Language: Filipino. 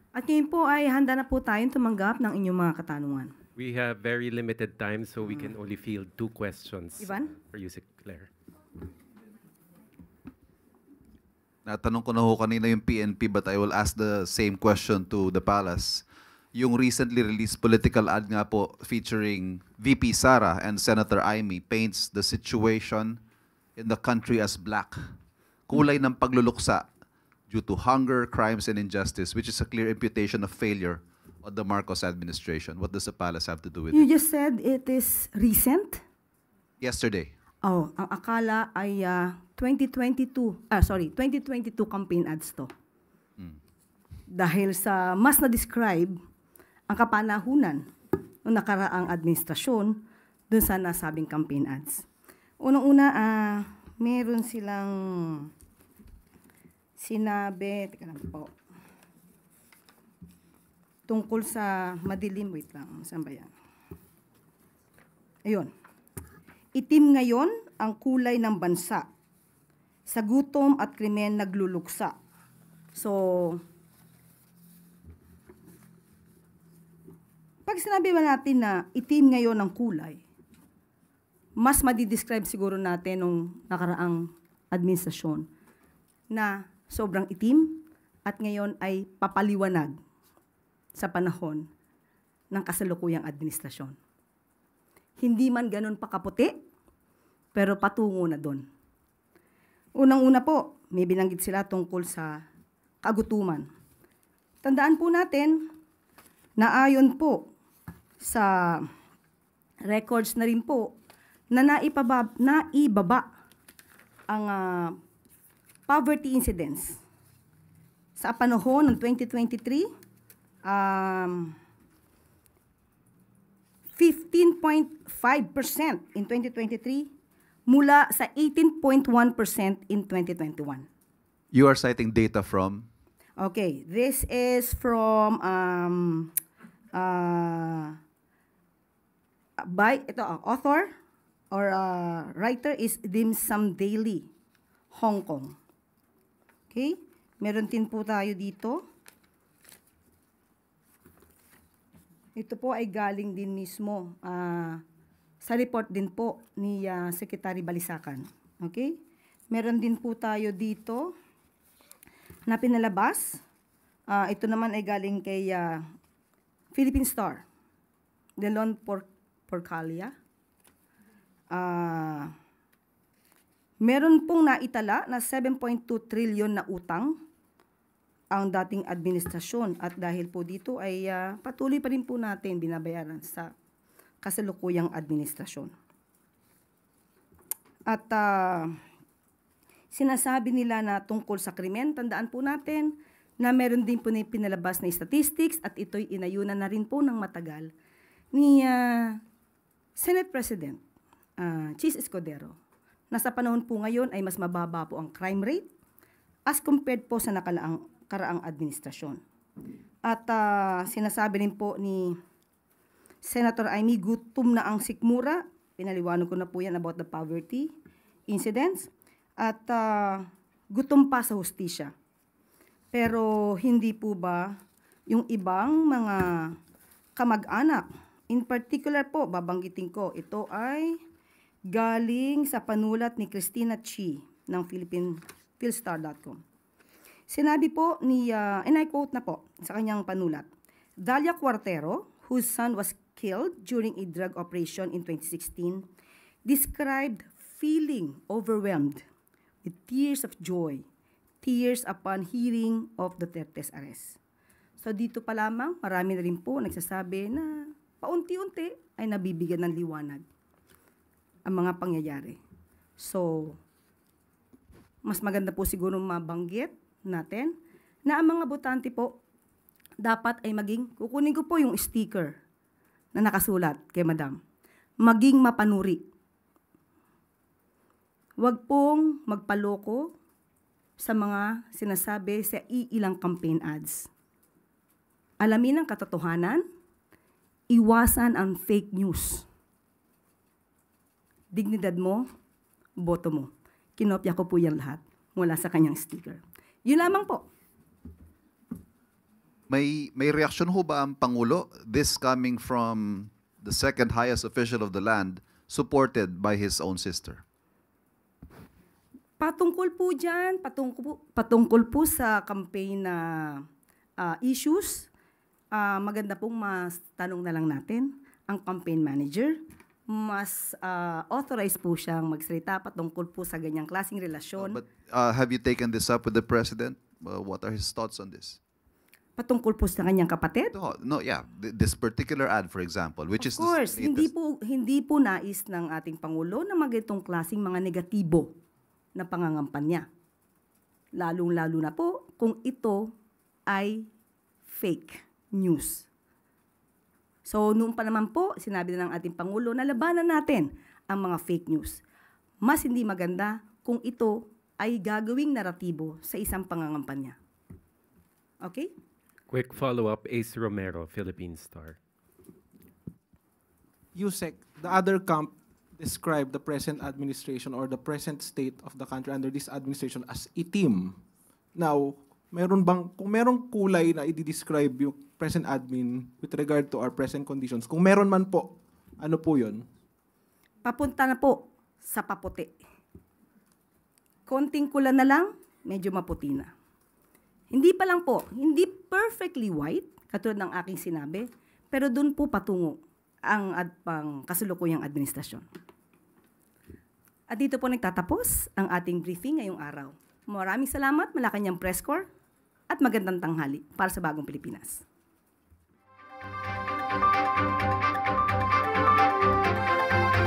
At ngayon po ay handa na po tayong tumanggap ng inyong mga katanungan. We have very limited time, so we can only field 2 questions Ivan? for you, Claire. Natanong ko na ho kanina yung PNP, but I will ask the same question to the palace. Yung recently released political ad nga po featuring VP Sara and Senator Amy paints the situation in the country as black. Kulay ng pagluluksa due to hunger, crimes, and injustice, which is a clear imputation of failure on the Marcos administration. What does the palace have to do with You it? just said it is recent? Yesterday. Oh, ang akala ay 2022 campaign ads to. Dahil sa mas na-describe ang kapanahunan ng nakaraang administrasyon dun sa nasabing campaign ads. Unang-una, meron silang sinabi, teka lang po, tungkol sa madilim, wait lang, saan ba yan? Ayun. Itim ngayon ang kulay ng bansa. Sa gutom at krimen nagluluksa. So, pag sinabi ba natin na itim ngayon ang kulay, mas madidescribe siguro natin nung nakaraang administrasyon na sobrang itim at ngayon ay papaliwanag sa panahon ng kasalukuyang administrasyon. Hindi man ganun pakaputi, pero patungo na doon. Unang-una po, may binanggit sila tungkol sa kagutuman. Tandaan po natin na ayon po sa records na rin po na naibaba ang poverty incidence sa panahon ng 2023, 15.5% in 2023 mula sa 18.1% in 2021. You are citing data from? Okay, this is from by author or writer is Dim Sum Daily, Hong Kong. Okay? Meron din po tayo dito. Ito po ay galing din mismo sa report din po ni Secretary Balisacan. Okay? Meron din po tayo dito na pinalabas. Ito naman ay galing kay Philippine Star, Delon Porcalia. Meron pong naitala na 7.2 trillion na utang ang dating administrasyon at dahil po dito ay patuloy pa rin po natin binabayaran sa kasalukuyang administrasyon. At sinasabi nila na tungkol sa krimen, tandaan po natin na meron din po na pinalabas na statistics at ito'y inayunan na rin po ng matagal ni Senate President Chis Escudero na sa panahon po ngayon ay mas mababa po ang crime rate as compared po sa karaang administrasyon. At sinasabi rin po ni Senator Amy, gutom na ang sikmura. Pinaliwanag ko na po yan about the poverty incidents. At gutom pa sa hustisya. Pero hindi po ba yung ibang mga kamag-anak, in particular po, babanggitin ko, ito ay galing sa panulat ni Christina Chi ng Philstar.com. Sinabi po ni, and I quote na po sa kanyang panulat, Dalia Cuartero, whose son was killed during a drug operation in 2016, described feeling overwhelmed with tears of joy, tears upon hearing of Duterte's arrest. So dito pa lamang, marami na rin po nagsasabi na paunti-unti ay nabibigyan ng liwanag ang mga pangyayari. So, mas maganda po siguro mabanggit natin na ang mga botante po dapat ay maging, kukunin ko po yung sticker na nakasulat kay Madam, maging mapanuri. Huwag pong magpaloko sa mga sinasabi sa iilang campaign ads. Alamin ang katotohanan, iwasan ang fake news. Dignidad mo, boto mo. Kinopya ko po yan lahat mula sa kanyang sticker. Yun lamang po. May reaksyon ho ba ang Pangulo? This coming from the second highest official of the land, supported by his own sister. Patungkol po dyan, patungkol po sa campaign na issues, maganda pong mas tanong na lang natin ang campaign manager. Mas authorized po siyang magsalita patungkol po sa ganyang klaseng relasyon. But have you taken this up with the President? What are his thoughts on this? Patungkol po sa kanyang kapatid? No, yeah. This particular ad, for example, which is Of course, the latest. hindi po nais ng ating Pangulo na magitong klaseng mga negatibo na pangangampanya. Lalong-lalo na po kung ito ay fake news. So, noon pa naman po, sinabi na ng ating Pangulo na labanan natin ang mga fake news. Mas hindi maganda kung ito ay gagawing naratibo sa isang pangangampanya. Okay? Quick follow-up, Ace Romero, Philippine Star. Yusek, the other camp described the present administration or the present state of the country under this administration as itim. Now, kung merong kulay na i-describe yung present admin with regard to our present conditions, kung meron man po, ano po yun? Papunta na po sa paputi. Konting kula na lang, medyo maputi na. Hindi pa lang po, hindi perfectly white, katulad ng aking sinabi, pero doon po patungo ang pang kasulukuyang administrasyon. At dito po nagtatapos ang ating briefing ngayong araw. Maraming salamat, Malacanang Press Corps, at magandang tanghali para sa Bagong Pilipinas.